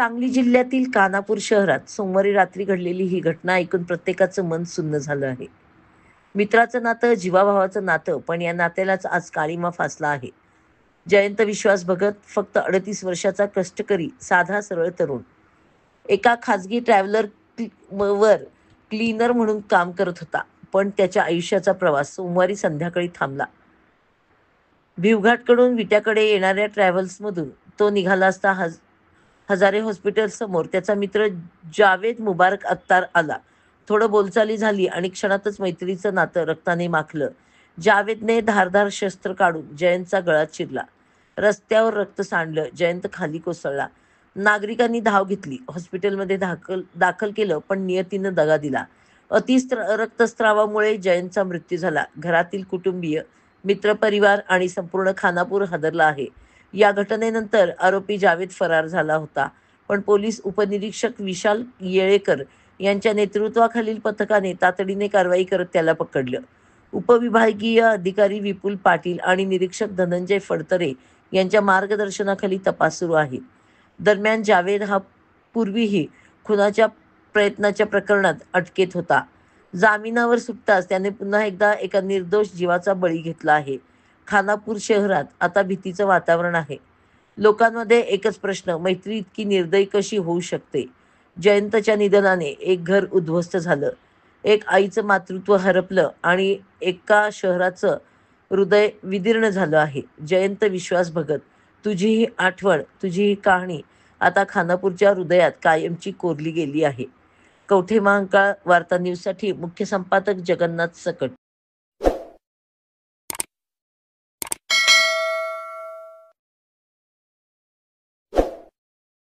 सांगली जिल्ह्यातील कान्हापूर शहरात सोमवारी रात्री घडलेली ही घटना ऐकून प्रत्येकाचं मन सुन्न झालं आहे. मित्राचं नातं, जीवाभावाचं नातं, पण या नात्यालाच आज काळिमा फासला आहे. जयंत विश्वास भगत फक्त 38 वर्षाचा कष्टकरी साधा सरळ तरुण एका खाजगी ट्रॅव्हलर वर क्लीनर म्हणून काम करत होता. पण त्याच्या आयुष्याचा प्रवास सोमवारी संध्याकाळी थांबला. भिवघाटकडून विट्याकडे येणाऱ्या ट्रॅव्हल्समधून तो निघाला असता हजारे हॉस्पिटल समोर त्याचा मित्र जावेद मुबारक अत्तार आला. थोडं बोलचाली झाली आणि क्षणातच मैत्रीचं नातं रक्ताने माखलं. जावेदने धारदार शस्त्र काढून जयंतचा गळा चिरला. रस्त्यावर रक्त सांडलं. जयंत खाली कोसळला. नागरिकांनी धाव घेतली. हॉस्पिटलमध्ये दाखल केलं, पण नियतीनं दगा दिला. रक्तस्रावामुळे जयंतचा मृत्यू झाला. घरातील कुटुंबीय, मित्रपरिवार आणि संपूर्ण खानापूर हादरला आहे. या घटनेनंतर आरोपी जावेद फरार झाला होता, पण पोलीस उपनिरीक्षक विशाल येळेकर यांच्या नेतृत्वाखालील पथकाने तातडीने कारवाई करत त्याला पकडलं. उपविभागीय अधिकारी विपुल पाटील आणि निरीक्षक धनंजय फडतरे यांच्या मार्गदर्शनाखाली तपास सुरू आहे. दरम्यान जावेद हा पूर्वीही खुनाच्या प्रयत्नाच्या प्रकरणात अटकेत होता. जामिनावर सुटताच त्याने पुन्हा एकदा एका निर्दोष जीवाचा बळी घेतला आहे. खानापूर शहरात आता भीतीचं वातावरण आहे. लोकांमध्ये एकच प्रश्न, मैत्री इतकी निर्दयी कशी होऊ शकते? जयंतच्या निधनाने एक घर उद्ध्वस्त झालं, एक आईचं मातृत्व हरपलं आणि एका शहराचं हृदय विदीर्ण झालं आहे. जयंत विश्वास भगत, तुझी ही आठवण, तुझी ही कहाणी आता खानापूरच्या हृदयात कायमची कोरली गेली आहे. कवठे महांकाळ वार्ता न्यूजसाठी मुख्य संपादक जगन्नाथ सकट.